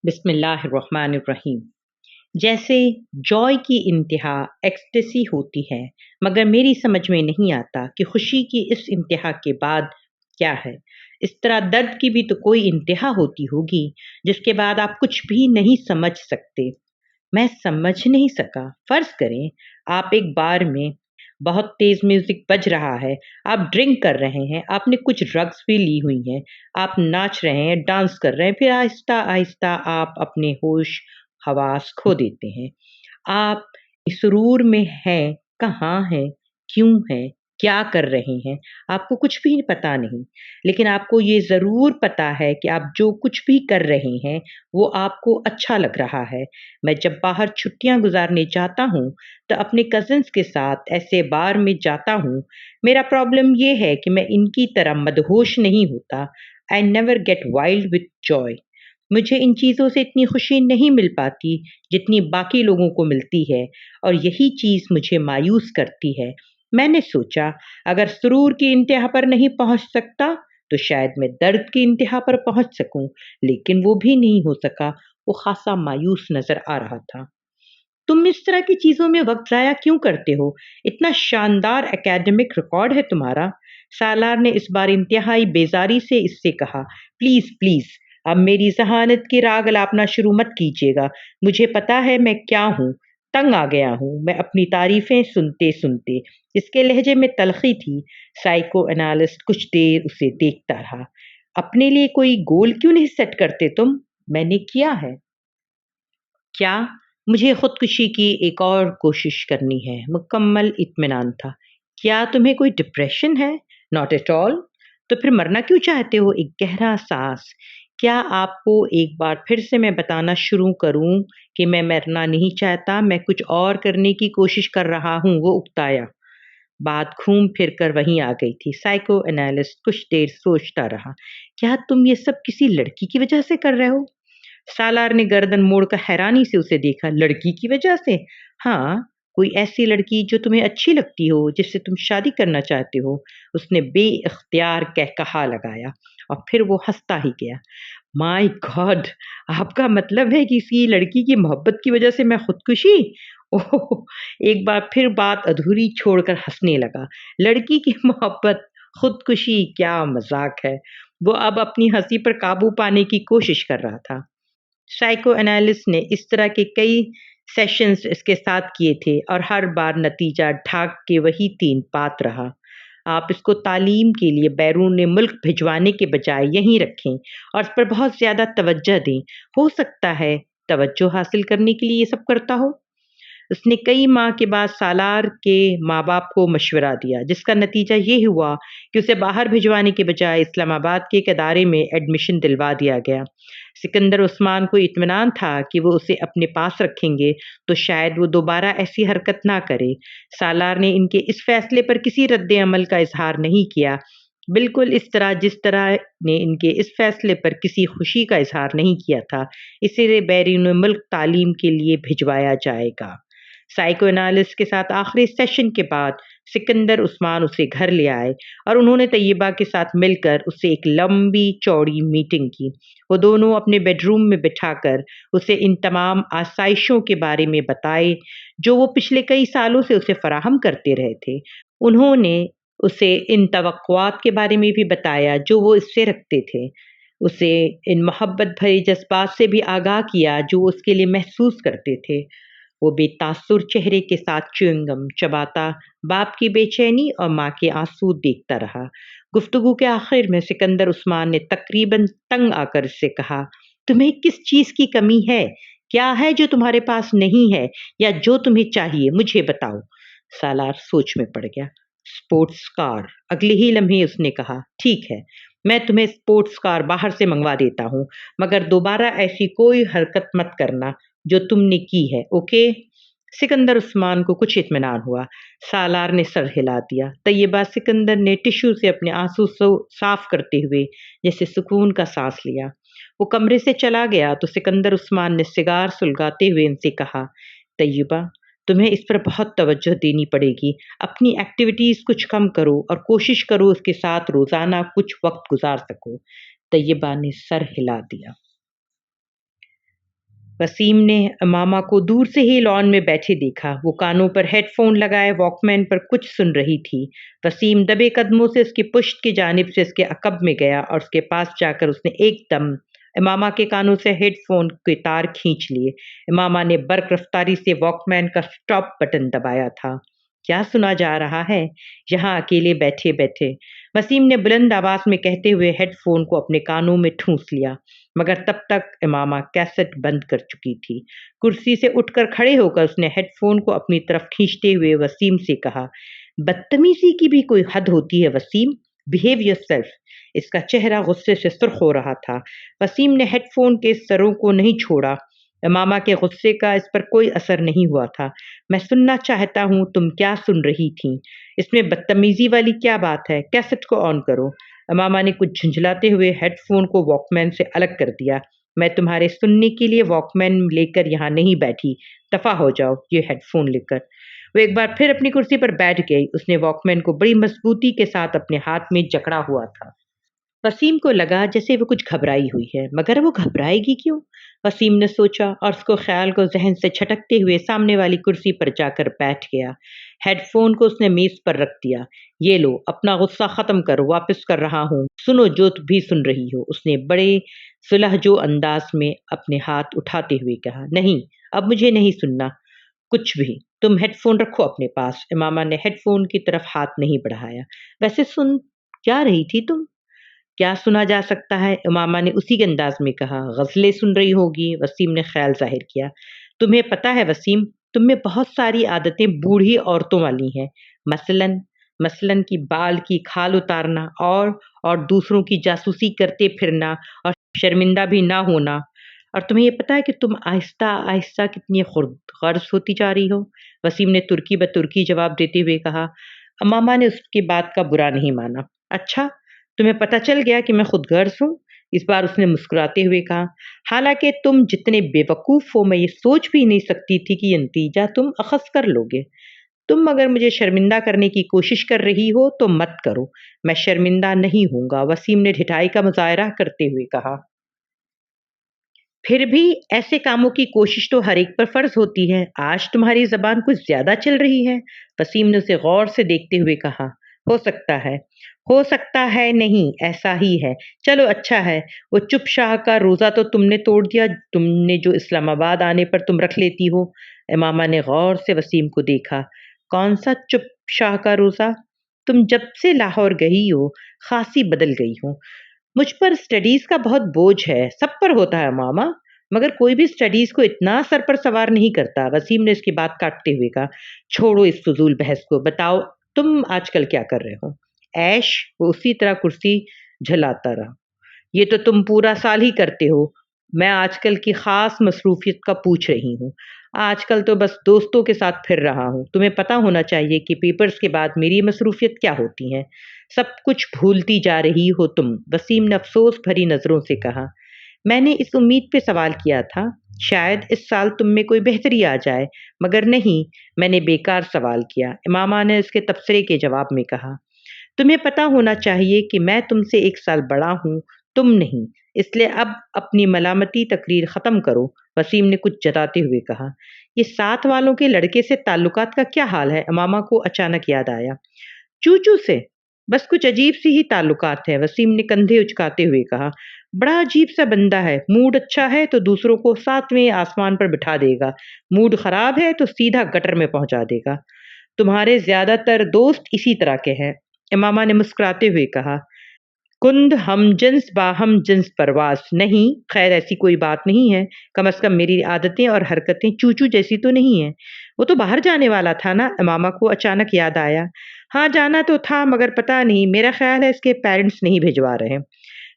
बिस्मिल्लाहिर्रहमानिर्रहीम। जैसे जॉय की इंतहा एक्सटेसी होती है, मगर मेरी समझ में नहीं आता कि खुशी की इस इंतहा के बाद क्या है। इस तरह दर्द की भी तो कोई इंतहा होती होगी, जिसके बाद आप कुछ भी नहीं समझ सकते। मैं समझ नहीं सका। फर्ज करें आप एक बार में, बहुत तेज म्यूजिक बज रहा है, आप ड्रिंक कर रहे हैं, आपने कुछ ड्रग्स भी ली हुई हैं, आप नाच रहे हैं, डांस कर रहे हैं, फिर आहिस्ता आहिस्ता आप अपने होश हवास खो देते हैं। आप इस सुरूर में हैं, कहाँ हैं, क्यों हैं, क्या कर रहे हैं, आपको कुछ भी पता नहीं। लेकिन आपको ये ज़रूर पता है कि आप जो कुछ भी कर रहे हैं वो आपको अच्छा लग रहा है। मैं जब बाहर छुट्टियां गुजारने जाता हूँ तो अपने कज़न्स के साथ ऐसे बार में जाता हूँ। मेरा प्रॉब्लम ये है कि मैं इनकी तरह मदहोश नहीं होता। I never get wild with Joy. मुझे इन चीज़ों से इतनी खुशी नहीं मिल पाती जितनी बाकी लोगों को मिलती है, और यही चीज़ मुझे मायूस करती है। मैंने सोचा, अगर सुरूर की इंतहा पर नहीं पहुंच सकता तो शायद मैं दर्द की इंतहा पर पहुंच सकूं, लेकिन वो भी नहीं हो सका। वो खासा मायूस नजर आ रहा था। तुम इस तरह की चीजों में वक्त जाया क्यों करते हो? इतना शानदार एकेडमिक रिकॉर्ड है तुम्हारा। सालार ने इस बार इंतहाई बेजारी से इससे कहा, प्लीज प्लीज, अब मेरी जहानत की राग अलापना शुरू मत कीजिएगा। मुझे पता है मैं क्या हूँ। तंग आ गया हूँ मैं अपनी तारीफें सुनते सुनते। इसके लहजे में तलखी थी। साइको एनालिस्ट कुछ देर उसे देखता रहा। अपने लिए कोई गोल क्यों नहीं सेट करते तुम? मैंने किया है। क्या? मुझे खुदकुशी की एक और कोशिश करनी है, मुकम्मल इत्मीनान था। क्या तुम्हें कोई डिप्रेशन है? Not at all. तो फिर मरना क्यों चाहते हो? एक गहरा सांस। क्या आपको एक बार फिर से मैं बताना शुरू करूं कि मैं मरना नहीं चाहता, मैं कुछ और करने की कोशिश कर रहा हूं? वो उकताया। बात घूम फिर कर वहीं आ गई थी। साइको एनालिस्ट कुछ देर सोचता रहा। क्या तुम ये सब किसी लड़की की वजह से कर रहे हो? सालार ने गर्दन मोड़कर हैरानी से उसे देखा। लड़की की वजह से? हाँ, कोई ऐसी लड़की जो तुम्हें अच्छी लगती हो, जिससे तुम शादी करना चाहते हो। उसने बेइख्तियार कहकहा लगाया और फिर वो हंसता ही गया। माय गॉड, आपका मतलब है कि किसी लड़की की मोहब्बत की वजह से मैं खुदकुशी? ओह! एक बार फिर बात अधूरी छोड़कर हंसने लगा। लड़की की मोहब्बत, खुदकुशी, क्या मजाक है। वो अब अपनी हंसी पर काबू पाने की कोशिश कर रहा था। साइको एनालिस्ट ने इस तरह के कई सेशंस इसके साथ किए थे, और हर बार नतीजा ढाक के वही तीन बात रहा। आप इसको तालीम के लिए बैरून मुल्क भिजवाने के बजाय यहीं रखें और इस पर बहुत ज़्यादा तवज्जो दें। हो सकता है तवज्जो हासिल करने के लिए ये सब करता हो। उसने कई माह के बाद सालार के माँ बाप को मशवरा दिया, जिसका नतीजा ये हुआ कि उसे बाहर भिजवाने के बजाय इस्लामाबाद के एक इदारे में एडमिशन दिलवा दिया गया। सिकंदर उस्मान को इत्मीनान था कि वो उसे अपने पास रखेंगे तो शायद वो दोबारा ऐसी हरकत ना करे। सालार ने इनके इस फैसले पर किसी रद्द अमल का इजहार नहीं किया, बिल्कुल इस तरह जिस तरह ने इनके इस फैसले पर किसी खुशी का इजहार नहीं किया था। इसे बैरून मुल्क तालीम के लिए भिजवाया जाएगा। साइको एनालिस्ट के साथ आखिरी सेशन के बाद सिकंदर उस्मान उसे घर ले आए और उन्होंने तैयबा के साथ मिलकर उससे एक लंबी चौड़ी मीटिंग की। वो दोनों अपने बेडरूम में बिठाकर उसे इन तमाम आसाइशों के बारे में बताए जो वो पिछले कई सालों से उसे फराहम करते रहे थे। उन्होंने उसे इन तवक्कुआत के बारे में भी बताया जो वो इससे रखते थे। उसे इन मोहब्बत भरे जज्बात से भी आगाह किया जो वो उसके लिए महसूस करते थे। वो बेतासुर चेहरे के साथ च्युइंगम चबाता बाप की बेचैनी और माँ के आंसू देखता रहा। गुफ्तगू के आखिर में सिकंदर उस्मान ने तकरीबन तंग आकर उससे कहा, तुम्हें किस चीज़ की कमी है? क्या है जो तुम्हारे पास नहीं है, या जो तुम्हें चाहिए मुझे बताओ। सालार सोच में पड़ गया। Sports car. अगले ही लम्हे उसने कहा, ठीक है, मैं तुम्हें स्पोर्ट्स कार बाहर से मंगवा देता हूँ, मगर दोबारा ऐसी कोई हरकत मत करना जो तुमने की है, ओके? सिकंदर उस्मान को कुछ इत्मीनान हुआ। सालार ने सर हिला दिया। तैयबा सिकंदर ने टिश्यू से अपने आंसू साफ करते हुए जैसे सुकून का सांस लिया। वो कमरे से चला गया तो सिकंदर उस्मान ने सिगार सुलगाते हुए उनसे कहा, तैयबा, तुम्हें इस पर बहुत तवज्जो देनी पड़ेगी। अपनी एक्टिविटीज़ कुछ कम करो और कोशिश करो उसके साथ रोज़ाना कुछ वक्त गुजार सको। तैयबा ने सर हिला दिया। वसीम ने मामा को दूर से ही लॉन में बैठे देखा। वो कानों पर हेडफोन लगाए वॉकमैन पर कुछ सुन रही थी। वसीम दबे कदमों से उसकी पुश्त की जानिब से उसके अकब में गया और उसके पास जाकर उसने एकदम इमामा के कानों से हेडफोन के तार खींच लिए। इमामा ने बर्क रफ्तारी से वॉकमैन का स्टॉप बटन दबाया था। क्या सुना जा रहा है यहाँ अकेले बैठे बैठे? वसीम ने बुलंद आवाज में कहते हुए हेडफोन को अपने कानों में ठूंस लिया, मगर तब तक इमामा कैसेट बंद कर चुकी थी। कुर्सी से उठकर खड़े होकर उसने हेडफोन को अपनी तरफ खींचते हुए वसीम से कहा, बदतमीजी की भी कोई हद होती है वसीम, बिहेव योरसेल्फ। इसका चेहरा गुस्से से सुर्ख हो रहा था। वसीम ने हेडफोन के सरों को नहीं छोड़ा। इमामा के गुस्से का इस पर कोई असर नहीं हुआ था। मैं सुनना चाहता हूँ तुम क्या सुन रही थी? इसमें बदतमीजी वाली क्या बात है? कैसेट को ऑन करो। इमामा ने कुछ झुंझलाते हुए हेडफोन को वॉकमैन से अलग कर दिया। मैं तुम्हारे सुनने के लिए वॉकमैन लेकर यहाँ नहीं बैठी, दफा हो जाओ ये हेडफोन लेकर। वो एक बार फिर अपनी कुर्सी पर बैठ गई। उसने वॉकमैन को बड़ी मजबूती के साथ अपने हाथ में जकड़ा हुआ था। वसीम को लगा जैसे वो कुछ घबराई हुई है, मगर वो घबराएगी क्यों? वसीम ने सोचा और उसको ख्याल को जहन से छटकते हुए सामने वाली कुर्सी पर जाकर बैठ गया। हेडफोन को उसने मेज पर रख दिया। ये लो, अपना गुस्सा खत्म करो, वापस कर रहा हूँ, सुनो जो भी सुन रही हो। उसने बड़े सुलहजो अंदाज में अपने हाथ उठाते हुए कहा, नहीं, अब मुझे नहीं सुनना कुछ भी। तुम हेडफोन रखो अपने पास। इमामा ने हेडफोन की तरफ हाथ नहीं बढ़ाया। वैसे सुन क्या रही थी तुम? क्या सुना जा सकता है? इमामा ने उसी के अंदाज में कहा। गज़लें सुन रही होगी। वसीम ने ख्याल जाहिर किया। तुम्हें पता है वसीम, तुम में बहुत सारी आदतें बूढ़ी औरतों वाली हैं। मसलन मसलन की बाल की खाल उतारना और दूसरों की जासूसी करते फिरना और शर्मिंदा भी ना होना। और तुम्हें ये पता है कि तुम आहिस्ता आहिस्ता कितनी गर्ज होती जा रही हो? वसीम ने तुर्की ब तुर्की जवाब देते हुए कहा। इमामा ने उसकी बात का बुरा नहीं माना। अच्छा, तुम्हें पता चल गया कि मैं खुद गर्ज हूँ? इस बार उसने मुस्कुराते हुए कहा। हालांकि तुम जितने बेवकूफ़ हो, मैं ये सोच भी नहीं सकती थी कि ये नतीजा तुम अखज़ कर लोगे। तुम अगर मुझे शर्मिंदा करने की कोशिश कर रही हो तो मत करो, मैं शर्मिंदा नहीं हूँगा, वसीम ने ढिठाई का मुजाहरा करते हुए कहा। फिर भी ऐसे कामों की कोशिश तो हर एक पर फर्ज होती है। आज तुम्हारी जबान कुछ ज्यादा चल रही है। वसीम ने उसे गौर से देखते हुए कहा। हो सकता है, हो सकता है नहीं, ऐसा ही है। चलो अच्छा है, वो चुप शाह का रोजा तो तुमने तोड़ दिया, तुमने जो इस्लामाबाद आने पर तुम रख लेती हो। इमामा ने गौर से वसीम को देखा। कौन सा चुप शाह का रोजा? तुम जब से लाहौर गई हो खासी बदल गई हो। मुझ पर स्टडीज का बहुत बोझ है, सब पर होता है मामा, मगर कोई भी स्टडीज को इतना सर पर सवार नहीं करता। वसीम ने इसकी बात काटते हुए कहा। छोड़ो इस फजूल बहस को, बताओ तुम आजकल क्या कर रहे हो? ऐश? वो उसी तरह कुर्सी झलाता रहा। ये तो तुम पूरा साल ही करते हो। मैं आजकल की खास मसरूफियत का पूछ रही हूँ। आजकल तो बस दोस्तों के साथ फिर रहा हूँ। तुम्हें पता होना चाहिए कि पेपर्स के बाद मेरी मसरूफियत क्या होती है। सब कुछ भूलती जा रही हो तुम, वसीम ने अफसोस भरी नजरों से कहा। मैंने इस उम्मीद पे सवाल किया था, शायद इस साल तुम में कोई बेहतरी आ जाए, मगर नहीं, मैंने बेकार सवाल किया, इमामा ने उसके तबसरे के जवाब में कहा। तुम्हें पता होना चाहिए कि मैं तुमसे एक साल बड़ा हूँ, तुम नहीं, इसलिए अब अपनी मलामती तकरीर खत्म करो, वसीम ने कुछ जताते हुए कहा। ये साथ वालों के लड़के से ताल्लुकात का क्या हाल है? इमामा को अचानक याद आया। चूचू से बस कुछ अजीब सी ही ताल्लुकात है, वसीम ने कंधे उचकाते हुए कहा। बड़ा अजीब सा बंदा है, मूड अच्छा है तो दूसरों को सातवें आसमान पर बिठा देगा, मूड खराब है तो सीधा गटर में पहुंचा देगा। तुम्हारे ज्यादातर दोस्त इसी तरह के हैं, इमामा ने मुस्कुराते हुए कहा। कुंद हम जिन्स बाहम जिन्स परवास नहीं, खैर ऐसी कोई बात नहीं है, कम से कम मेरी आदतें और हरकतें चूचू जैसी तो नहीं है। वो तो बाहर जाने वाला था ना? इमामा को अचानक याद आया। हाँ जाना तो था, मगर पता नहीं, मेरा ख्याल है इसके पेरेंट्स नहीं भिजवा रहे।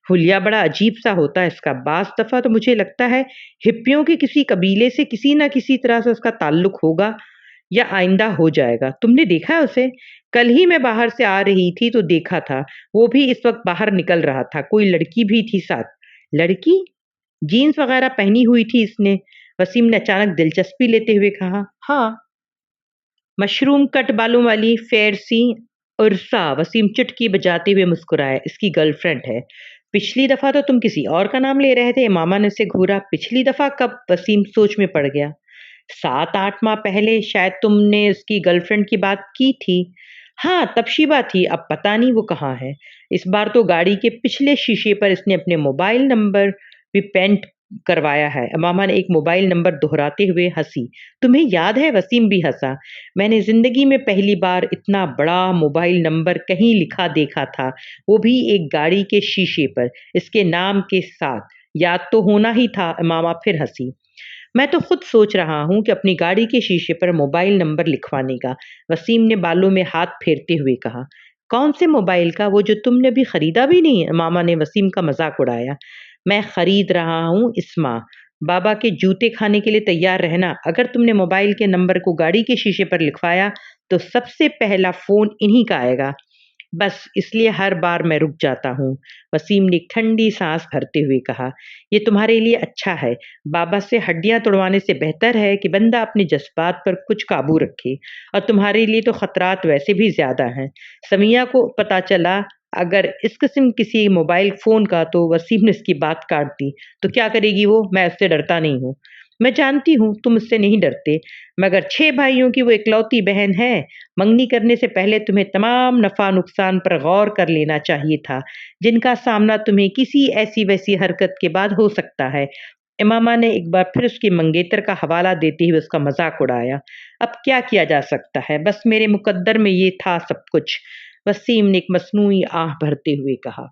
हुलिया बड़ा अजीब सा होता है इसका। बास दफा तो मुझे लगता है हिप्पियों के किसी कबीले से किसी ना किसी तरह से उसका ताल्लुक होगा या आइंदा हो जाएगा। तुमने देखा है उसे? कल ही मैं बाहर से आ रही थी तो देखा था, वो भी इस वक्त बाहर निकल रहा था, कोई लड़की भी थी साथ। लड़की? जीन्स वगैरह पहनी हुई थी इसने, वसीम ने अचानक दिलचस्पी लेते हुए कहा। हाँ, मशरूम कट बालों वाली फेयर सी। उर्सा, वसीम चुटकी बजाते हुए मुस्कुराया। इसकी गर्लफ्रेंड है। पिछली दफा तो तुम किसी और का नाम ले रहे थे। मामा ने उसे घूरा। पिछली दफा कब? वसीम सोच में पड़ गया। 7-8 माह पहले शायद तुमने उसकी गर्लफ्रेंड की बात की थी। हाँ, तब शिवा थी। अब पता नहीं वो कहाँ है। इस बार तो गाड़ी के पिछले शीशे पर इसने अपने मोबाइल नंबर भी पेंट करवाया है। मामा ने एक मोबाइल नंबर दोहराते हुए हंसी। तुम्हें याद है? वसीम भी हंसा। मैंने जिंदगी में पहली बार इतना बड़ा मोबाइल नंबर कहीं लिखा देखा था, वो भी एक गाड़ी के शीशे पर, इसके नाम के साथ। याद तो होना ही था। मामा फिर हंसी। मैं तो खुद सोच रहा हूँ कि अपनी गाड़ी के शीशे पर मोबाइल नंबर लिखवाने का। वसीम ने बालों में हाथ फेरते हुए कहा। कौन से मोबाइल का? वो जो तुमने अभी खरीदा भी नहीं? मामा ने वसीम का मजाक उड़ाया। मैं खरीद रहा हूँ इस्मा। बाबा के जूते खाने के लिए तैयार रहना। अगर तुमने मोबाइल के नंबर को गाड़ी के शीशे पर लिखवाया तो सबसे पहला फोन इन्हीं का आएगा। बस इसलिए हर बार मैं रुक जाता हूँ। वसीम ने एक ठंडी सांस भरते हुए कहा। ये तुम्हारे लिए अच्छा है। बाबा से हड्डियां तोड़वाने से बेहतर है कि बंदा अपने जज्बात पर कुछ काबू रखे। और तुम्हारे लिए तो खतरात वैसे भी ज्यादा हैं। समिया को पता चला अगर इस किस्म किसी मोबाइल फोन का, तो वसीम ने इसकी बात काट दी। तो क्या करेगी वो? मैं उससे डरता नहीं हूँ। मैं जानती हूँ तुम उससे नहीं डरते, मगर 6 भाइयों की वो इकलौती बहन है। मंगनी करने से पहले तुम्हें तमाम नफा नुकसान पर गौर कर लेना चाहिए था, जिनका सामना तुम्हें किसी ऐसी वैसी हरकत के बाद हो सकता है। इमामा ने एक बार फिर उसके मंगेतर का हवाला देते हुए उसका मजाक उड़ाया। अब क्या किया जा सकता है? बस मेरे मुकद्दर में ये था सब कुछ। वसीम ने एक मसनूई आह भरते हुए कहा।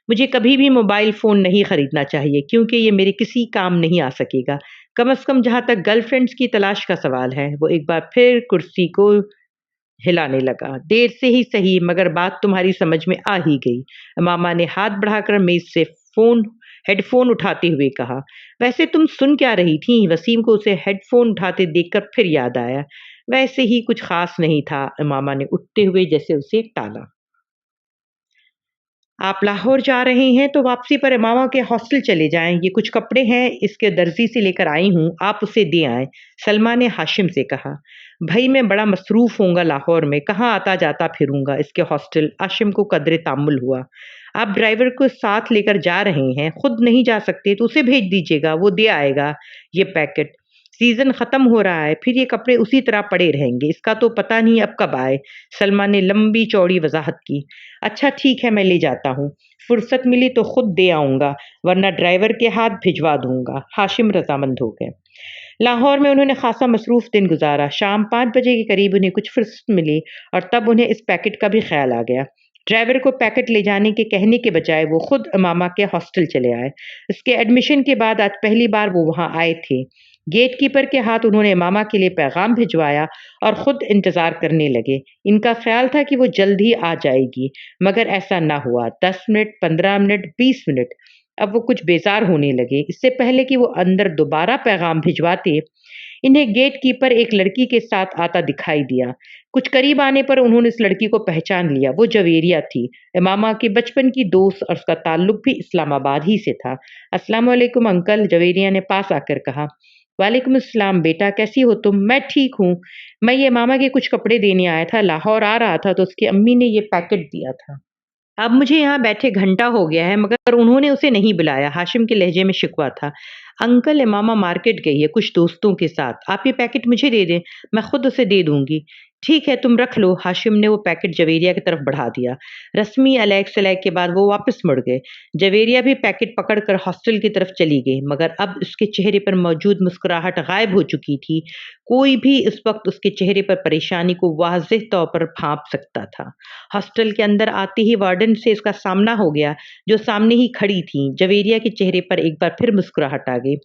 मुझे कभी भी मोबाइल फ़ोन नहीं खरीदना चाहिए, क्योंकि ये मेरे किसी काम नहीं आ सकेगा। कम से कम जहाँ तक गर्लफ्रेंड्स की तलाश का सवाल है। वो एक बार फिर कुर्सी को हिलाने लगा। देर से ही सही, मगर बात तुम्हारी समझ में आ ही गई। मामा ने हाथ बढ़ाकर मेज से हेडफोन उठाते हुए कहा। वैसे तुम सुन क्या रही थी? वसीम को उसे हेडफोन उठाते देखकर फिर याद आया। वैसे ही कुछ खास नहीं था। मामा ने उठते हुए जैसे उसे टाला। आप लाहौर जा रहे हैं तो वापसी पर इमामा के हॉस्टल चले जाएं। ये कुछ कपड़े हैं, इसके दर्जी से लेकर आई हूँ, आप उसे दे आएं। सलमा ने हाशिम से कहा। भाई मैं बड़ा मसरूफ होऊंगा लाहौर में, कहाँ आता जाता फिरूंगा इसके हॉस्टल। हाशिम को कदरे तामुल हुआ। आप ड्राइवर को साथ लेकर जा रहे हैं, खुद नहीं जा सकते तो उसे भेज दीजिएगा, वो दे आएगा ये पैकेट। सीजन खत्म हो रहा है, फिर ये कपड़े उसी तरह पड़े रहेंगे, इसका तो पता नहीं अब कब आए। सलमा ने लंबी चौड़ी वजाहत की। अच्छा ठीक है, मैं ले जाता हूँ। फुर्सत मिली तो खुद दे आऊंगा, वरना ड्राइवर के हाथ भिजवा दूंगा। हाशिम रजामंद हो गए। लाहौर में उन्होंने खासा मसरूफ दिन गुजारा। शाम 5 बजे के करीब उन्हें कुछ फुर्सत मिली और तब उन्हें इस पैकेट का भी ख्याल आ गया। ड्राइवर को पैकेट ले जाने के कहने के बजाय वो खुद मामा के हॉस्टल चले आए। उसके एडमिशन के बाद आज पहली बार वो वहाँ आए थे। गेट कीपर के हाथ उन्होंने मामा के लिए पैगाम भिजवाया और खुद इंतजार करने लगे। इनका ख्याल था कि वो जल्द ही आ जाएगी, मगर ऐसा ना हुआ। 10 मिनट, 15 मिनट, 20 मिनट। अब वो कुछ बेजार होने लगे। इससे पहले कि वो अंदर दोबारा पैगाम भिजवाते, इन्हें गेट कीपर एक लड़की के साथ आता दिखाई दिया। कुछ करीब आने पर उन्होंने इस लड़की को पहचान लिया। वो जवेरिया थी, इमामा की बचपन की दोस्त, और उसका ताल्लुक भी इस्लामाबाद ही से था। अस्सलाम वालेकुम अंकल, जवेरिया ने पास आकर कहा। वालेकुम अस्सलाम बेटा, कैसी हो तुम? मैं ठीक हूँ। मैं ये मामा के कुछ कपड़े देने आया था। लाहौर आ रहा था तो उसकी अम्मी ने ये पैकेट दिया था। अब मुझे यहाँ बैठे घंटा हो गया है, मगर उन्होंने उसे नहीं बुलाया। हाशिम के लहजे में शिकवा था। अंकल, इमामा मार्केट गई है कुछ दोस्तों के साथ, आप ये पैकेट मुझे दे दें, मैं खुद उसे दे दूंगी। ठीक है, तुम रख लो। हाशिम ने वो पैकेट जवेरिया की तरफ बढ़ा दिया। रस्मी अलैक सलैक के बाद वो वापस मुड़ गए। जवेरिया भी पैकेट पकड़कर हॉस्टल की तरफ चली गई, मगर अब उसके चेहरे पर मौजूद मुस्कुराहट गायब हो चुकी थी। कोई भी इस वक्त उसके चेहरे पर परेशानी को वाज़ेह तौर पर भांप सकता था। हॉस्टल के अंदर आते ही वार्डन से इसका सामना हो गया, जो सामने ही खड़ी थी। जवेरिया के चेहरे पर एक बार फिर मुस्कुराहट आ गई।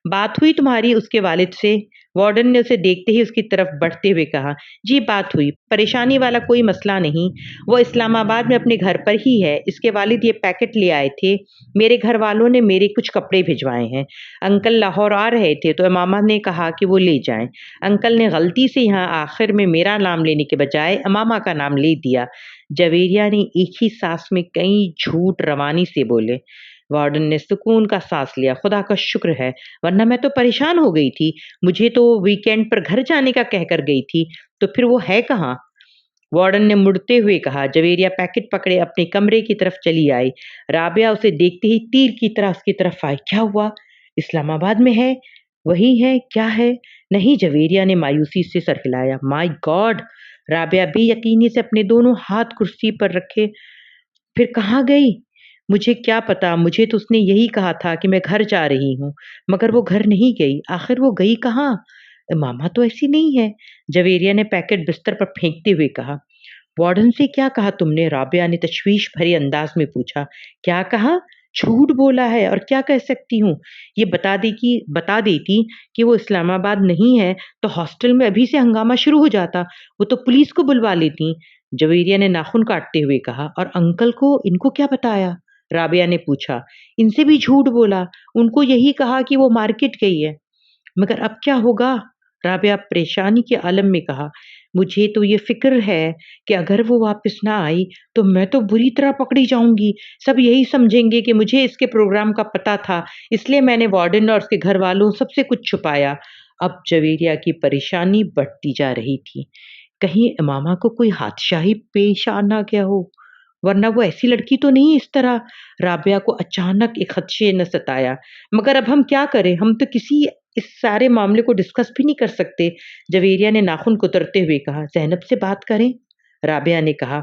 बात हुई तुम्हारी उसके वालिद से? वार्डन ने उसे देखते ही उसकी तरफ बढ़ते हुए कहा। जी बात हुई, परेशानी वाला कोई मसला नहीं। वो इस्लामाबाद में अपने घर पर ही है। इसके वालिद ये पैकेट ले आए थे। मेरे घर वालों ने मेरे कुछ कपड़े भिजवाए हैं। अंकल लाहौर आ रहे थे तो मामा ने कहा कि वो ले जाएं। अंकल ने गलती से यहाँ आखिर में मेरा नाम लेने के बजाय मामा का नाम ले दिया। जवेरिया ने एक ही सांस में कई झूठ रवानी से बोले। वार्डन ने सुकून का सांस लिया। खुदा का शुक्र है, वरना मैं तो परेशान हो गई थी। मुझे तो वीकेंड पर घर जाने का कहकर गई थी, तो फिर वो है कहाँ? وارڈن نے مڑتے ہوئے کہا۔ جویریہ پیکٹ پکڑے اپنے کمرے کی طرف چلی آئی۔ رابعہ اسے دیکھتے ہی تیر کی طرح اس کی طرف آئی۔ کیا ہوا؟ اسلام آباد میں ہے؟ وہی ہے؟ کیا ہے؟ نہیں، جویریہ نے مایوسی سے سر ہلایا۔ مائی گاڈ! رابعہ بے یقینی سے اپنے دونوں ہاتھ کرسی پر رکھے۔ پھر کہاں گئی؟ مجھے کیا پتا، مجھے تو اس نے یہی کہا تھا کہ میں گھر جا رہی ہوں، مگر وہ گھر نہیں گئی۔ آخر وہ گئی کہاں؟ ماما تو ایسی نہیں ہے، جویریہ نے پیکٹ بستر پر پھینکتے ہوئے کہا۔ وارڈن سے کیا کہا تم نے؟ رابعہ نے تشویش بھرے انداز میں پوچھا۔ کیا کہا؟ جھوٹ بولا ہے، اور کیا کہہ سکتی ہوں؟ یہ بتا دیتی کہ وہ اسلام آباد نہیں ہے تو ہاسٹل میں ابھی سے ہنگامہ شروع ہو جاتا، وہ تو پولیس کو بلوا لیتی، جویریہ نے ناخن کاٹتے ہوئے کہا۔ اور انکل کو، ان کو کیا بتایا؟ رابعہ نے پوچھا۔ ان سے بھی جھوٹ بولا، ان کو یہی کہا کہ وہ مارکیٹ گئی ہے۔ مگر اب کیا ہوگا؟ رابعہ پریشانی کے عالم میں کہا۔ مجھے تو یہ فکر ہے کہ اگر وہ واپس نہ آئی تو میں تو بری طرح پکڑی جاؤں گی۔ سب یہی سمجھیں گے کہ مجھے اس کے پروگرام کا پتہ تھا، اس لیے میں نے وارڈن اور اس کے گھر والوں سب سے کچھ چھپایا۔ اب جویریہ کی پریشانی بڑھتی جا رہی تھی۔ کہیں امامہ کو کوئی حادثہ ہی پیش آ نہ گیا ہو، ورنہ وہ ایسی لڑکی تو نہیں اس طرح۔ رابعہ کو اچانک ایک خدشے نے ستایا۔ مگر اب ہم کیا کریں؟ ہم تو کسی اس سارے معاملے کو ڈسکس بھی نہیں کر سکتے، جویریہ نے ناخن کترتے ہوئے کہا۔ زینب سے بات کریں، رابعہ نے کہا۔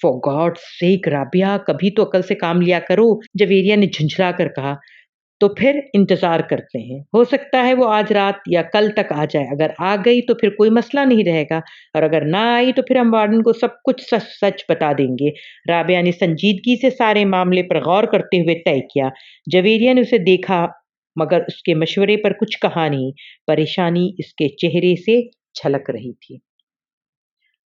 فار گاڈ سیک رابعہ، کبھی تو عقل سے کام لیا کرو، جویریہ نے جھنجھلا کر کہا۔ تو پھر انتظار کرتے ہیں، ہو سکتا ہے وہ آج رات یا کل تک آ جائے۔ اگر آ گئی تو پھر کوئی مسئلہ نہیں رہے گا، اور اگر نہ آئی تو پھر ہم وارڈن کو سب کچھ سچ سچ بتا دیں گے۔ رابعہ نے سنجیدگی سے سارے معاملے پر غور کرتے ہوئے طے کیا۔ جویریہ نے اسے دیکھا مگر اس کے مشورے پر کچھ کہا نہیں۔ پریشانی اس کے چہرے سے چھلک رہی تھی۔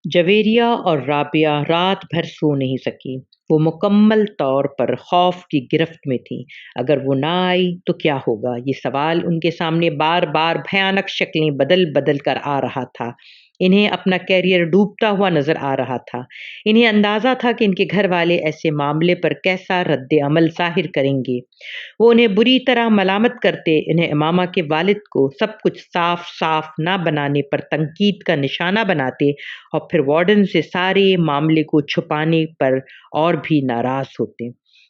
جویریہ اور رابعہ رات بھر سو نہیں سکی۔ وہ مکمل طور پر خوف کی گرفت میں تھی۔ اگر وہ نہ آئی تو کیا ہوگا؟ یہ سوال ان کے سامنے بار بار بھیانک شکلیں بدل بدل کر آ رہا تھا۔ انہیں اپنا کیریئر ڈوبتا ہوا نظر آ رہا تھا۔ انہیں اندازہ تھا کہ ان کے گھر والے ایسے معاملے پر کیسا رد عمل ظاہر کریں گے۔ وہ انہیں بری طرح ملامت کرتے، انہیں امامہ کے والد کو سب کچھ صاف صاف نہ بنانے پر تنقید کا نشانہ بناتے، اور پھر وارڈن سے سارے معاملے کو چھپانے پر اور بھی ناراض ہوتے۔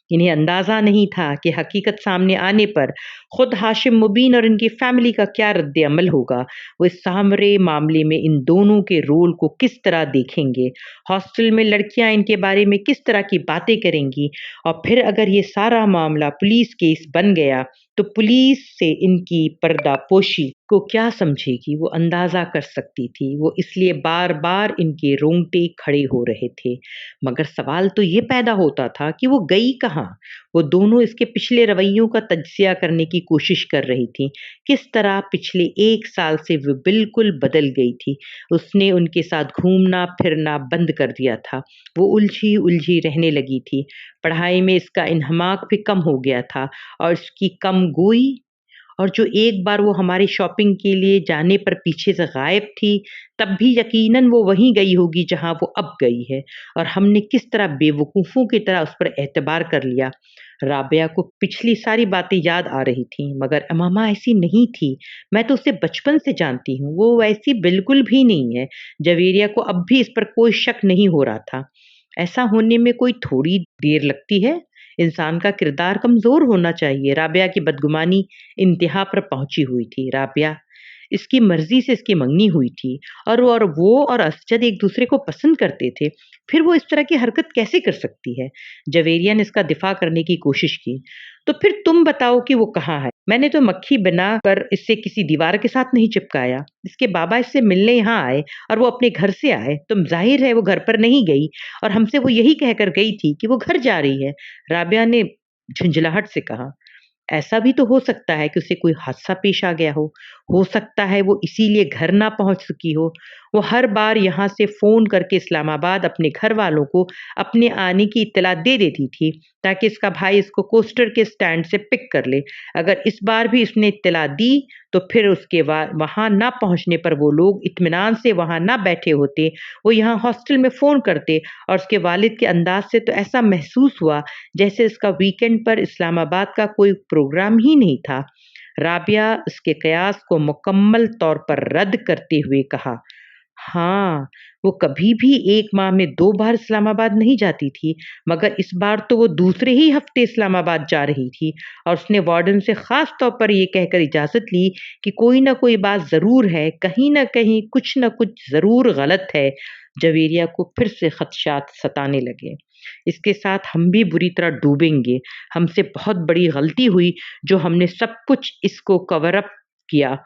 انہیں اندازہ نہیں تھا کہ حقیقت سامنے آنے پر خود ہاشم مبین اور ان کی فیملی کا کیا رد عمل ہوگا۔ وہ اس سامرے معاملے میں ان دونوں کے رول کو کس طرح دیکھیں گے، ہاسٹل میں لڑکیاں ان کے بارے میں کس طرح کی باتیں کریں گی، اور پھر اگر یہ سارا معاملہ پولیس کیس بن گیا تو پولیس سے ان کی پردہ پوشی کو کیا سمجھے گی۔ وہ اندازہ کر سکتی تھی، وہ اس لیے بار بار ان کے رونگٹے کھڑے ہو رہے تھے۔ مگر سوال تو یہ پیدا ہوتا تھا کہ وہ گئی کہاں؟ وہ دونوں اس کے پچھلے رویوں کا تجزیہ کرنے کی کوشش کر رہی تھیں۔ کس طرح پچھلے 1 سال سے وہ بالکل بدل گئی تھی۔ اس نے ان کے ساتھ گھومنا پھرنا بند کر دیا تھا۔ وہ الجھی رہنے لگی تھی۔ پڑھائی میں اس کا انہماک بھی کم ہو گیا تھا، اور اس کی کم گوئی، اور جو ایک بار وہ ہمارے شاپنگ کے لیے جانے پر پیچھے سے غائب تھی، تب بھی یقیناً وہ وہیں گئی ہوگی جہاں وہ اب گئی ہے، اور ہم نے کس طرح بے وقوفوں کی طرح اس پر اعتبار کر لیا۔ رابعہ کو پچھلی ساری باتیں یاد آ رہی تھیں، مگر امامہ ایسی نہیں تھی۔ میں تو اسے بچپن سے جانتی ہوں، وہ ویسی بالکل بھی نہیں ہے۔ جویریہ کو اب بھی اس پر کوئی شک نہیں ہو رہا تھا۔ ایسا ہونے میں کوئی تھوڑی دیر لگتی ہے، انسان کا کردار کمزور ہونا چاہیے۔ رابعہ کی بدگمانی انتہا پر پہنچی ہوئی تھی۔ رابعہ اس کی مرضی سے اس کی منگنی ہوئی تھی، اور وہ اور اسجد ایک دوسرے کو پسند کرتے تھے، پھر وہ اس طرح کی حرکت کیسے کر سکتی ہے؟ جویریہ نے اس کا دفاع کرنے کی کوشش کی۔ تو پھر تم بتاؤ کہ وہ کہاں ہے؟ میں نے تو مکھی بنا کر اس سے کسی دیوار کے ساتھ نہیں چپکایا۔ اس کے بابا اس سے ملنے یہاں آئے اور وہ اپنے گھر سے آئے، تم ظاہر ہے وہ گھر پر نہیں گئی، اور ہم سے وہ یہی کہہ کر گئی تھی کہ وہ گھر جا رہی ہے، رابعہ نے جھنجھلاہٹ سے کہا۔ ایسا بھی تو ہو سکتا ہے کہ اسے کوئی حادثہ پیش آ گیا ہو سکتا ہے وہ اسی لیے گھر نہ پہنچ سکی ہو۔ وہ ہر بار یہاں سے فون کر کے اسلام آباد اپنے گھر والوں کو اپنے آنے کی اطلاع دے دیتی تھی، تاکہ اس کا بھائی اس کو کوسٹر کے سٹینڈ سے پک کر لے۔ اگر اس بار بھی اس نے اطلاع دی تو پھر اس کے وہاں نہ پہنچنے پر وہ لوگ اطمینان سے وہاں نہ بیٹھے ہوتے، وہ یہاں ہاسٹل میں فون کرتے، اور اس کے والد کے انداز سے تو ایسا محسوس ہوا جیسے اس کا ویکنڈ پر اسلام آباد کا کوئی پروگرام ہی نہیں تھا۔ رابعہ اس کے قیاس کو مکمل طور پر رد کرتے ہوئے کہا۔ हाँ, वो कभी भी 1 माह में 2 बार इस्लामाबाद नहीं जाती थी, मगर इस बार तो वो दूसरे ही हफ्ते इस्लामाबाद जा रही थी और उसने वार्डन से ख़ास तौर पर ये कहकर इजाज़त ली कि कोई न कोई बात ज़रूर है, कहीं न कहीं कुछ न कुछ ज़रूर गलत है। जवेरिया को फिर से खदशात सताने लगे। इसके साथ हम भी बुरी तरह डूबेंगे, हमसे बहुत बड़ी गलती हुई जो हमने सब कुछ इसको कवर अप किया।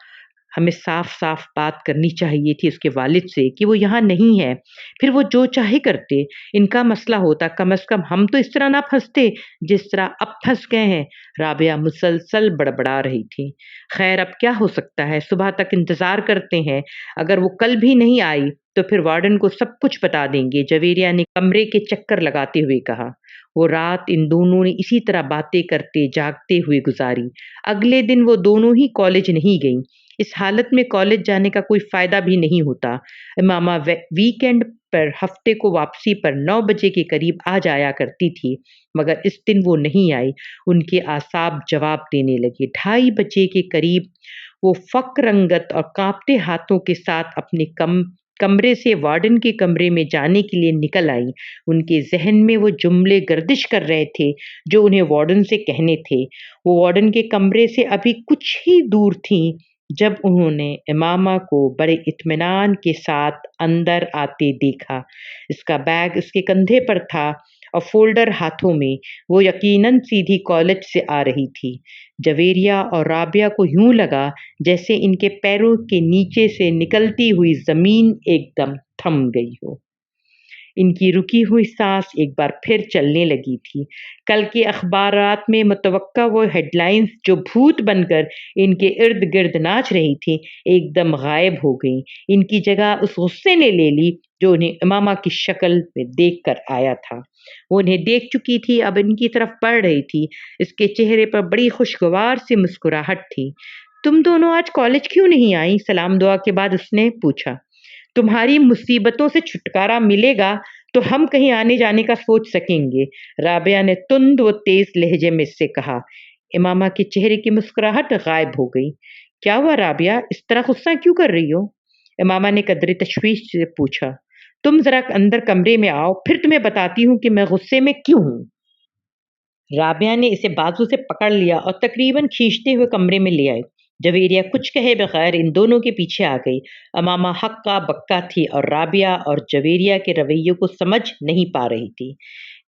हमें साफ-साफ बात करनी चाहिए थी उसके वालिद से कि वो यहाँ नहीं है। फिर वो जो चाहे करते, इनका मसला होता, कम से कम हम तो इस तरह ना फँसते, जिस तरह अब फँस गए हैं। राबिया मुसलसल बड़बड़ा रही थी। खैर अब क्या हो सकता है, सुबह तक इंतज़ार करते हैं। अगर वो कल भी नहीं आई, तो फिर वार्डन को सब कुछ बता देंगे, जवेरिया ने कमरे के चक्कर लगाते हुए कहा। वो रात इन दोनों ने इसी तरह बातें करते, जागते हुए गुज़ारी। अगले दिन वो दोनों ही कॉलेज नहीं गईं। इस हालत में कॉलेज जाने का कोई फ़ायदा भी नहीं होता। मामा वीकेंड पर हफ्ते को वापसी पर 9 बजे के करीब आ जाया करती थी, मगर इस दिन वो नहीं आई। उनके आसाब जवाब देने लगे। 2:30 बजे के करीब वो फ़क्र-रंगत और काँपते हाथों के साथ अपने कमरे से वार्डन के कमरे में जाने के लिए निकल आईं। उनके ज़हन में वो जुमले गर्दिश कर रहे थे, जो उन्हें वार्डन से कहने थे। वो वार्डन के कमरे से अभी कुछ ही दूर थीं जब उन्होंने इमामा को बड़े इत्मीनान के साथ अंदर आते देखा। इसका बैग उसके कंधे पर था और फ़ोल्डर हाथों में। वो यकीनन सीधी कॉलेज से आ रही थी। जवेरिया और राबिया को यूँ लगा जैसे इनके पैरों के नीचे से निकलती हुई ज़मीन एकदम थम गई हो। इनकी रुकी हुई सांस एक बार फिर चलने लगी थी। कल के अखबारात में मुतवक्का वो हेडलाइंस जो भूत बनकर इनके इर्द-गिर्द नाच रही थीं, एकदम गायब हो गईं। इनकी जगह उस गुस्से ने ले ली जो उन्हें इमामा की शक्ल में देख कर आया था। वो उन्हें देख चुकी थी, अब इनकी तरफ बढ़ रही थी। इसके चेहरे पर बड़ी खुशगवार सी मुस्कुराहट थी। "तुम दोनों आज कॉलेज क्यों नहीं आईं?" सलाम दुआ के बाद उसने पूछा। "तुम्हारी मुसीबतों से छुटकारा मिलेगा तो हम कहीं आने-जाने का सोच सकेंगे," राबिया ने तुंद व तेज़ लहजे में इससे कहा। इमामा के चेहरे की मुस्कुराहट गायब हो गई। "क्या हुआ राबिया, इस तरह गुस्सा क्यों कर रही हो?" इमामा ने कदरे तशवीश से पूछा। "तुम ज़रा अंदर कमरे में आओ, फिर तुम्हें बताती हूँ कि मैं गुस्से में क्यों हूँ।" राबिया ने इसे बाजू से पकड़ लिया और तकरीबन खींचते हुए कमरे में ले आए। जवेरिया कुछ कहे बगैर इन दोनों के पीछे आ गई। अमामा हक्का बक्का थी और राबिया और जवेरिया के रवैये को समझ नहीं पा रही थी।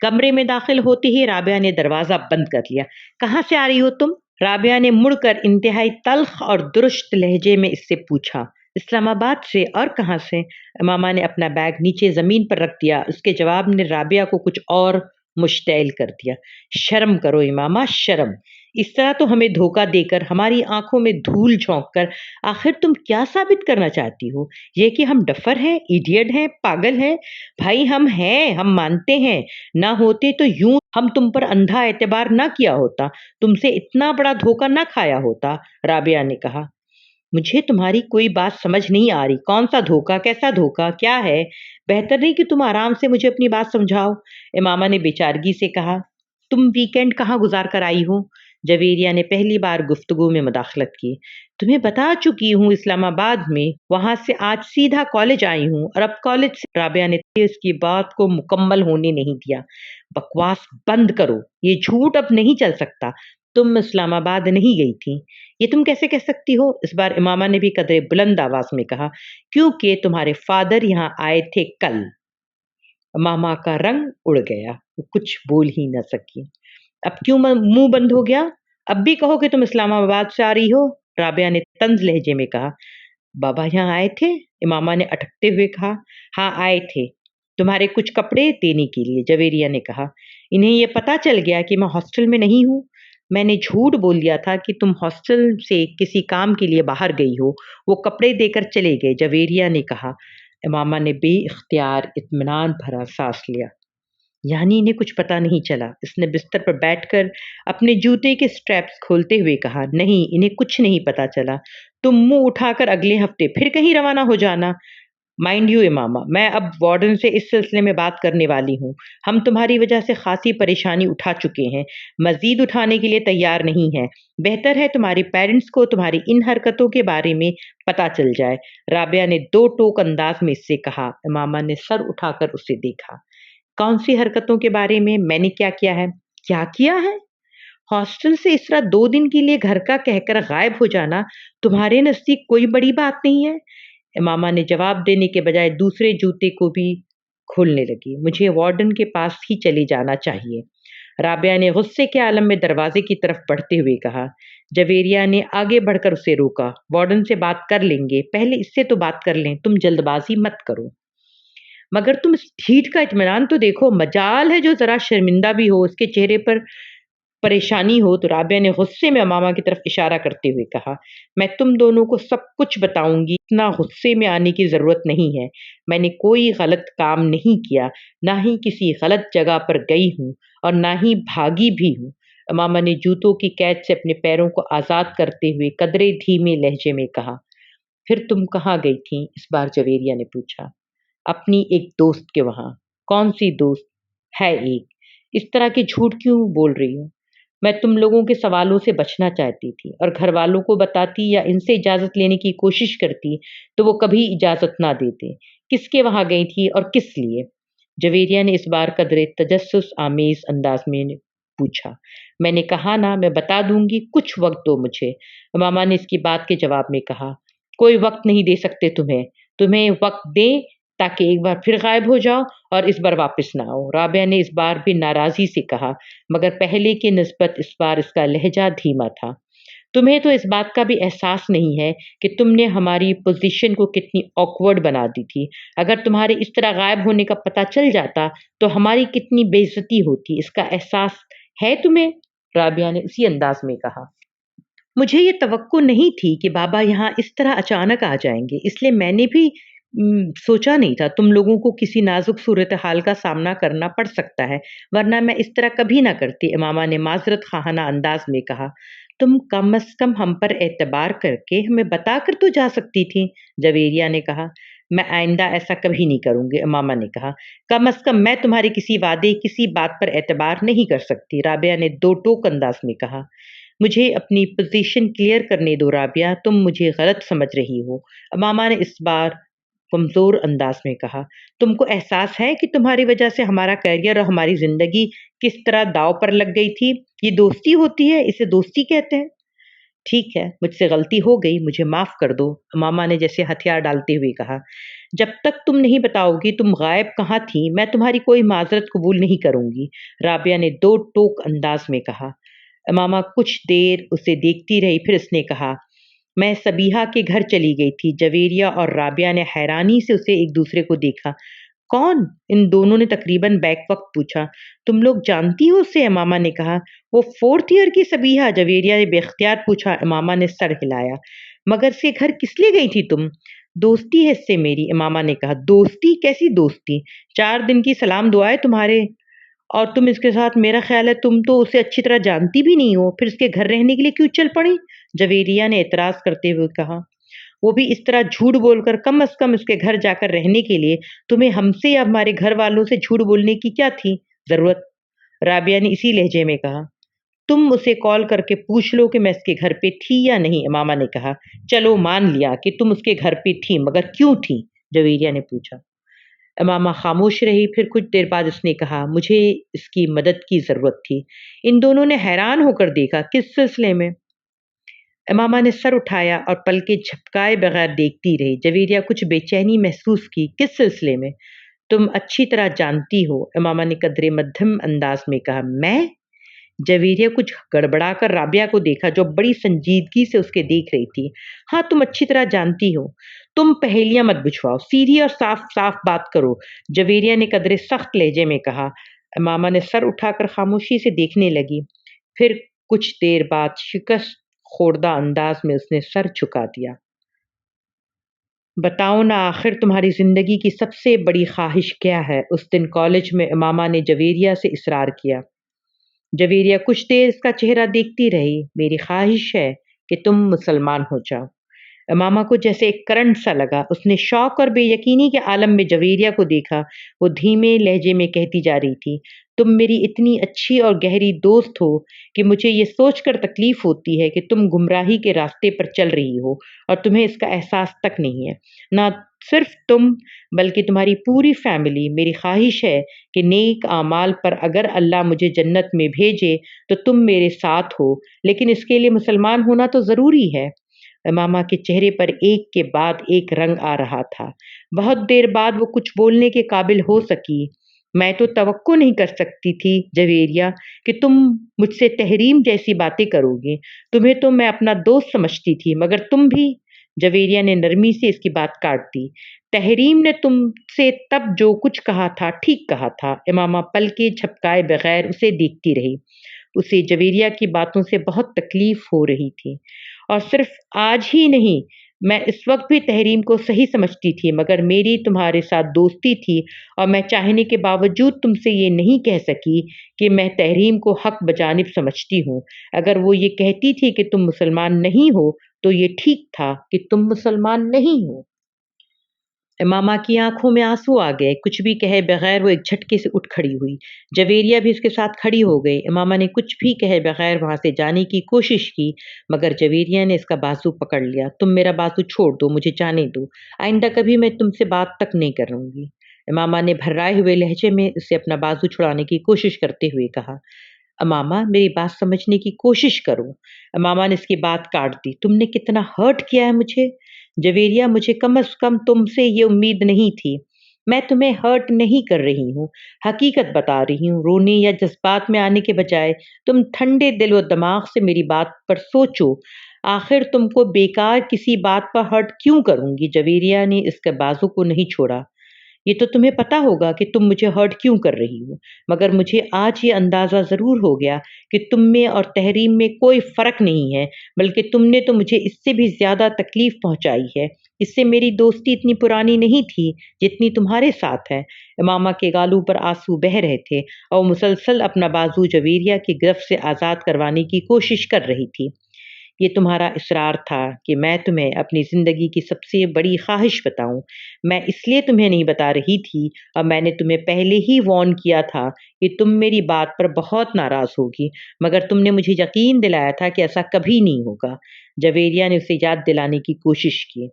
कमरे में दाखिल होते ही राबिया ने दरवाज़ा बंद कर लिया। "कहाँ से आ रही हो तुम?" राबिया ने मुड़कर इंतहाई तल्ख और दुरुस्त लहजे में इससे पूछा। "इस्लामाबाद से, और कहाँ से?" अमामा ने अपना बैग नीचे ज़मीन पर रख दिया। उसके जवाब ने राबिया को कुछ और मुश्तैल कर दिया। "शर्म करो इमामा, शर्म! इस तरह तो हमें धोखा देकर, हमारी आँखों में धूल झोंक कर आखिर तुम क्या साबित करना चाहती हो? ये कि हम डफ़र हैं, इडियट हैं, पागल हैं? भाई हम हैं, हम मानते हैं। ना होते तो यूँ हम तुम पर अंधा एतबार ना किया होता, तुमसे इतना बड़ा धोखा ना खाया होता," राबिया ने कहा। "मुझे तुम्हारी कोई बात समझ नहीं आ रही। कौन-सा धोखा, कैसा धोखा, क्या है? बेहतर नहीं कि तुम आराम से मुझे अपनी बात समझाओ," इमामा ने बेचारगी से कहा। "तुम वीकेंड कहाँ गुज़ार कर आई हो?" जवेरिया ने पहली बार गुफ्तगू में मुदाखलत की। "तुम्हें बता चुकी हूँ इस्लामाबाद में, वहाँ से आज सीधा कॉलेज आई हूँ और अब कॉलेज से।" राबिया ने उसकी बात को मुकम्मल होने नहीं दिया। "बकवास बंद करो, ये झूठ अब नहीं चल सकता। तुम इस्लामाबाद नहीं गई थी। ये तुम कैसे कह सकती हो?" इस बार इमामा ने भी कदरे बुलंद आवाज़ में कहा। "क्योंकि तुम्हारे फ़ादर यहाँ आए थे कल।" मामा का रंग उड़ गया, वो कुछ बोल ही न सकी। "अब क्यों मुँह बंद हो गया? अब भी कहो कि तुम इस्लामाबाद से आ रही हो," राबिया ने तंज़ लहजे में कहा। "बाबा यहाँ आए थे?" इमामा ने अटकते हुए कहा। "हाँ, आए थे, तुम्हारे कुछ कपड़े देने के लिए," जवेरिया ने कहा। "इन्हें ये पता चल गया कि मैं हॉस्टल में नहीं हूँ। मैंने झूठ बोल दिया था कि तुम हॉस्टल से किसी काम के लिए बाहर गई हो। वो कपड़े देकर चले गए," जवेरिया ने कहा। इमामा ने बेइख्तियार इत्मीनान भरा साँस लिया। यानी इन्हें कुछ पता नहीं चला। इसने बिस्तर पर बैठकर अपने जूते के स्ट्रैप्स खोलते हुए कहा, "नहीं, इन्हें कुछ नहीं पता चला। तुम मुँह उठाकर अगले हफ्ते फिर कहीं रवाना हो जाना।" مائنڈ یو امامہ، میں اب وارڈن سے اس سلسلے میں بات کرنے والی ہوں۔ ہم تمہاری وجہ سے خاصی پریشانی اٹھا چکے ہیں، مزید اٹھانے کے لیے تیار نہیں ہیں۔ بہتر ہے تمہارے پیرنٹس کو تمہاری ان حرکتوں کے بارے میں پتہ چل جائے۔ رابعہ نے دو ٹوک انداز میں اس سے کہا۔ امامہ نے سر اٹھا کر اسے دیکھا۔ کون سی حرکتوں کے بارے میں نے کیا کیا ہے؟ کیا کیا ہے؟ ہاسٹل سے اس طرح 2 دن کے لیے گھر کا کہہ کر غائب ہو جانا تمہارے نزدیک کوئی بڑی بات نہیں ہے؟ امامہ نے جواب دینے کے بجائے دوسرے جوتے کو بھی کھولنے لگی۔ مجھے وارڈن کے پاس ہی چلے جانا چاہیے، رابعہ نے غصے کے عالم میں دروازے کی طرف بڑھتے ہوئے کہا۔ جویریہ نے آگے بڑھ کر اسے روکا۔ وارڈن سے بات کر لیں گے، پہلے اس سے تو بات کر لیں، تم جلد بازی مت کرو۔ مگر تم اس ڈھیٹ کا اطمینان تو دیکھو، مجال ہے جو ذرا شرمندہ بھی ہو، اس کے چہرے پر پریشانی ہو۔ تو رابعہ نے غصے میں امامہ کی طرف اشارہ کرتے ہوئے کہا، میں تم دونوں کو سب کچھ بتاؤں گی، اتنا غصے میں آنے کی ضرورت نہیں ہے۔ میں نے کوئی غلط کام نہیں کیا، نہ ہی کسی غلط جگہ پر گئی ہوں اور نہ ہی بھاگی بھی ہوں۔ امامہ نے جوتوں کی قید سے اپنے پیروں کو آزاد کرتے ہوئے قدرے دھیمے لہجے میں کہا۔ پھر تم کہاں گئی تھیں؟ اس بار جویریہ نے پوچھا۔ اپنی ایک دوست کے وہاں۔ کون سی دوست؟ ہے ایک۔ اس طرح کے جھوٹ کیوں بول رہی ہوں؟ میں تم لوگوں کے سوالوں سے بچنا چاہتی تھی، اور گھر والوں کو بتاتی یا ان سے اجازت لینے کی کوشش کرتی تو وہ کبھی اجازت نہ دیتے۔ کس کے وہاں گئی تھی اور کس لیے؟ جویریہ نے اس بار قدرے تجسس آمیز انداز میں پوچھا۔ میں نے کہا نا، میں بتا دوں گی، کچھ وقت دو مجھے، امامہ نے اس کی بات کے جواب میں کہا۔ کوئی وقت نہیں دے سکتے تمہیں وقت دیں تاکہ ایک بار پھر غائب ہو جاؤ اور اس بار واپس نہ آؤ، رابعہ نے اس بار بھی ناراضی سے کہا، مگر پہلے کی نسبت اس بار اس کا لہجہ دھیما تھا۔ تمہیں تو اس بات کا بھی احساس نہیں ہے کہ تم نے ہماری پوزیشن کو کتنی آکورڈ بنا دی تھی۔ اگر تمہارے اس طرح غائب ہونے کا پتہ چل جاتا تو ہماری کتنی بے عزتی ہوتی، اس کا احساس ہے تمہیں؟ رابعہ نے اسی انداز میں کہا۔ مجھے یہ توقع نہیں تھی کہ بابا یہاں اس طرح اچانک آ جائیں گے، اس لیے میں نے بھی سوچا نہیں تھا تم لوگوں کو کسی نازک صورتحال کا سامنا کرنا پڑ سکتا ہے، ورنہ میں اس طرح کبھی نہ کرتی، امامہ نے معذرت خواہانہ انداز میں کہا۔ تم کم از کم ہم پر اعتبار کر کے ہمیں بتا کر تو جا سکتی تھی، جویریہ نے کہا۔ میں آئندہ ایسا کبھی نہیں کروں گی، امامہ نے کہا۔ کم از کم میں تمہارے کسی وعدے، کسی بات پر اعتبار نہیں کر سکتی، رابعہ نے دو ٹوک انداز میں کہا۔ مجھے اپنی پوزیشن کلیئر کرنے دو رابعہ، تم مجھے غلط سمجھ رہی ہو، امامہ نے اس بار کمزور انداز میں کہا۔ تم کو احساس ہے کہ تمہاری وجہ سے ہمارا کیریئر اور ہماری زندگی کس طرح داؤ پر لگ گئی تھی؟ یہ دوستی ہوتی ہے، اسے دوستی کہتے ہیں۔ ٹھیک ہے، مجھ سے غلطی ہو گئی، مجھے معاف کر دو، امامہ نے جیسے ہتھیار ڈالتے ہوئے کہا۔ جب تک تم نہیں بتاؤ گی تم غائب کہاں تھی، میں تمہاری کوئی معذرت قبول نہیں کروں گی، رابعہ نے دو ٹوک انداز میں کہا۔ امامہ کچھ دیر اسے دیکھتی رہی، پھر اس نے کہا، میں صبیحہ کے گھر چلی گئی تھی۔ جویریہ اور رابعہ نے حیرانی سے اسے ایک دوسرے کو دیکھا۔ کون؟ ان دونوں نے تقریباً بیک وقت پوچھا۔ تم لوگ جانتی ہو اسے، امامہ نے کہا۔ وہ 4th ایئر کی صبیحہ، جویریہ نے بے اختیار پوچھا۔ امامہ نے سر ہلایا۔ مگر سے گھر کس لیے گئی تھی تم؟ دوستی ہے اس سے میری، امامہ نے کہا۔ دوستی؟ کیسی دوستی؟ 4 دن کی سلام دعائیں تمہارے اور تم اس کے ساتھ، میرا خیال ہے تم تو اسے اچھی طرح جانتی بھی نہیں ہو، پھر اس کے گھر رہنے کے لیے کیوں چل پڑی؟ جویریہ نے اعتراض کرتے ہوئے کہا۔ وہ بھی اس طرح جھوٹ بول کر، کم از کم اس کے گھر جا کر رہنے کے لیے تمہیں ہم سے یا ہمارے گھر والوں سے جھوٹ بولنے کی کیا تھی ضرورت؟ رابعہ نے اسی لہجے میں کہا۔ تم اسے کال کر کے پوچھ لو کہ میں اس کے گھر پہ تھی یا نہیں، امامہ نے کہا۔ چلو مان لیا کہ تم اس کے گھر پہ تھی، مگر کیوں تھی؟ جویریہ نے پوچھا۔ امامہ خاموش رہی، پھر کچھ دیر بعد اس نے کہا، مجھے اس کی مدد کی ضرورت تھی۔ ان دونوں نے حیران ہو کر دیکھا۔ کس سلسلے میں؟ امامہ نے سر اٹھایا اور پلکیں جھپکائے بغیر دیکھتی رہی۔ جویریہ کچھ بے چینی محسوس کی۔ کس سلسلے میں؟ تم اچھی طرح جانتی ہو، امامہ نے قدرے مدھم انداز میں کہا۔ میں؟ جویریہ کچھ گڑبڑا کر رابعہ کو دیکھا جو بڑی سنجیدگی سے اس کے دیکھ رہی تھی۔ ہاں، تم اچھی طرح جانتی ہو۔ تم پہیلیاں مت بچھواؤ، سیدھی اور صاف صاف بات کرو، جویریہ نے قدرے سخت لہجے میں کہا۔ امامہ نے سر اٹھا کر خاموشی سے دیکھنے لگی، پھر کچھ دیر بعد شکست خوردہ انداز میں اس نے سر جھکا دیا۔ بتاؤ نا، آخر تمہاری زندگی کی سب سے بڑی خواہش کیا ہے؟ اس دن کالج میں امامہ نے جویریہ سے اصرار کیا۔ جویریہ کچھ دیر اس کا چہرہ دیکھتی رہی۔ میری خواہش ہے کہ تم مسلمان ہو جاؤ، मामा को जैसे एक करंट सा लगा। उसने शौक और बेयकीनी के आलम में जवेरिया को देखा। वो धीमे लहजे में कहती जा रही थी, तुम मेरी इतनी अच्छी और गहरी दोस्त हो कि मुझे ये सोचकर तकलीफ होती है कि तुम गुमराही के रास्ते पर चल रही हो और तुम्हें इसका एहसास तक नहीं है। ना सिर्फ तुम बल्कि तुम्हारी पूरी फैमिली। मेरी ख्वाहिश है कि नेक आमाल पर अगर अल्लाह मुझे जन्नत में भेजे तो तुम मेरे साथ हो, लेकिन इसके लिए मुसलमान होना तो ज़रूरी है। मामा के चेहरे पर एक के बाद एक रंग आ रहा था। बहुत देर बाद वो कुछ बोलने के काबिल हो सकी। मैं तो तवक्को नहीं कर सकती थी जवेरिया कि तुम मुझसे तहरीम जैसी बातें करोगी। तुम्हें तो मैं अपना दोस्त समझती थी, मगर तुम भी। जवेरिया ने नरमी से इसकी बात काट दी। तहरीम ने तुमसे तब जो कुछ कहा था ठीक कहा था। इमामा पलके झपकाए बगैर उसे देखती रही। उसे जवेरिया की बातों से बहुत तकलीफ हो रही थी। और सिर्फ आज ही नहीं, मैं इस वक्त भी तहरीम को सही समझती थी, मगर मेरी तुम्हारे साथ दोस्ती थी और मैं चाहने के बावजूद तुमसे ये नहीं कह सकी कि मैं तहरीम को हक बजानिब समझती हूँ। अगर वो ये कहती थी कि तुम मुसलमान नहीं हो तो ये ठीक था कि तुम मुसलमान नहीं हो। मामा की आंखों में आंसू आ गए। कुछ भी कहे बगैर वो एक झटके से उठ खड़ी हुई। जवेरिया भी उसके साथ खड़ी हो गई। मामा ने कुछ भी कहे बगैर वहां से जाने की कोशिश की, मगर जवेरिया ने इसका बाजू पकड़ लिया। तुम मेरा बाजू छोड़ दो, मुझे जाने दो। आइंदा कभी मैं तुमसे बात तक नहीं करूंगी। मामा ने भर्राए हुए लहजे में उसे अपना बाजू छुड़ाने की कोशिश करते हुए कहा। मामा, मेरी बात समझने की कोशिश करो। मामा ने इसकी बात काट दी। तुमने कितना हर्ट किया है मुझे जवेरिया। मुझे कम से कम तुमसे ये उम्मीद नहीं थी। मैं तुम्हें हर्ट नहीं कर रही हूँ, हकीकत बता रही हूँ। रोने या जज्बात में आने के बजाय तुम ठंडे दिल व दिमाग से मेरी बात पर सोचो। आखिर तुमको बेकार किसी बात पर हर्ट क्यों करूंगी। जवेरिया ने इसके बाजू को नहीं छोड़ा। ये तो तुम्हें पता होगा कि तुम मुझे हर्ट क्यों कर रही हो, मगर मुझे आज ये अंदाज़ा ज़रूर हो गया कि तुम में और तहरीम में कोई फ़र्क नहीं है, बल्कि तुमने तो मुझे इससे भी ज़्यादा तकलीफ़ पहुंचाई है। इससे मेरी दोस्ती इतनी पुरानी नहीं थी जितनी तुम्हारे साथ है। मामा के गालों पर आंसू बह रहे थे और मुसलसल अपना बाजू जवेरिया की गिरफ्त से आज़ाद करवाने की कोशिश कर रही थी। ये तुम्हारा इसरार था कि मैं तुम्हें अपनी ज़िंदगी की सबसे बड़ी ख्वाहिश बताऊं। मैं इसलिए तुम्हें नहीं बता रही थी और मैंने तुम्हें पहले ही वार्न किया था कि तुम मेरी बात पर बहुत नाराज़ होगी, मगर तुमने मुझे यकीन दिलाया था कि ऐसा कभी नहीं होगा। जवेरिया ने उसे याद दिलाने की कोशिश की।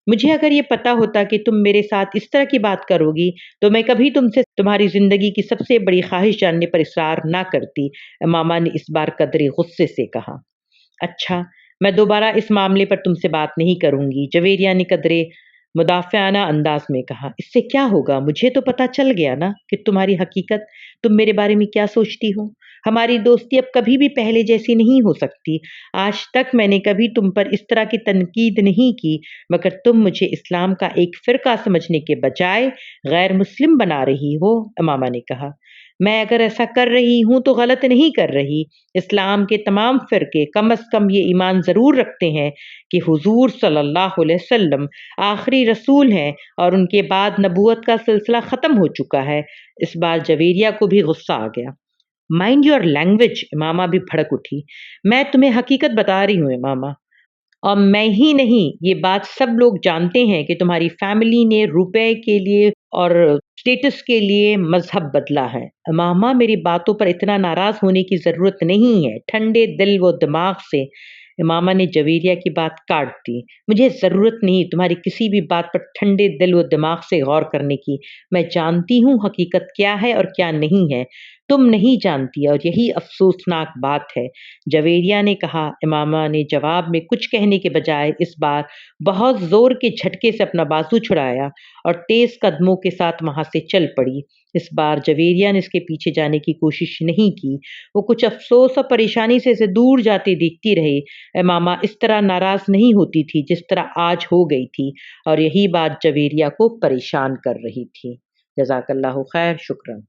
मुझे अगर ये पता होता कि तुम मेरे साथ इस तरह की बात करोगी तो मैं कभी तुमसे तुम्हारी ज़िंदगी की सबसे बड़ी ख्वाहिश जानने पर इसरार ना करती। मामा ने इस बार कदरे गुस्से से कहा। अच्छा, मैं दोबारा इस मामले पर तुमसे बात नहीं करूंगी, जवेरिया ने कदरे मुदाफ़ियाना अंदाज में कहा। इससे क्या होगा, मुझे तो पता चल गया ना कि तुम्हारी हकीकत, तुम मेरे बारे में क्या सोचती हो। हमारी दोस्ती अब कभी भी पहले जैसी नहीं हो सकती। आज तक मैंने कभी तुम पर इस तरह की तनकीद नहीं की, मगर तुम मुझे इस्लाम का एक फ़िरका समझने के बजाय गैर मुस्लिम बना रही हो। इमामा ने कहा, मैं अगर ऐसा कर रही हूँ तो गलत नहीं कर रही। इस्लाम के तमाम फ़िरके कम अज़ कम ये ईमान ज़रूर रखते हैं कि हुज़ूर सल्लल्लाहु अलैहि वसल्लम आखिरी रसूल हैं और उनके बाद नबूवत का सिलसिला ख़त्म हो चुका है। इस बार जवेरिया को भी गुस्सा आ गया। माइंड योर लैंग्वेज, इमामा भी भड़क उठी। मैं तुम्हें हकीकत बता रही हूँ इमामा, और मैं ही नहीं, ये बात सब लोग जानते हैं कि तुम्हारी फैमिली ने रुपए के लिए और स्टेटस के लिए मजहब बदला है। मामा, मेरी बातों पर इतना नाराज होने की जरूरत नहीं है। ठंडे दिल व दिमाग से मामा ने जवेरिया की बात काट दी। मुझे जरूरत नहीं तुम्हारी किसी भी बात पर ठंडे दिल व दिमाग से गौर करने की। मैं जानती हूँ हकीकत क्या है और क्या नहीं है। तुम नहीं जानती और यही अफसोसनाक बात है, जवेरिया ने कहा। इमामा ने जवाब में कुछ कहने के बजाय इस बार बहुत जोर के झटके से अपना बाजू छुड़ाया और तेज कदमों के साथ वहां से चल पड़ी। इस बार जवेरिया ने इसके पीछे जाने की कोशिश नहीं की। वो कुछ अफसोस और परेशानी से इसे दूर जाते देखती रही। इमामा इस तरह नाराज नहीं होती थी जिस तरह आज हो गई थी, और यही बात जवेरिया को परेशान कर रही थी। जज़ाकल्लाहु खैर, शुक्रन।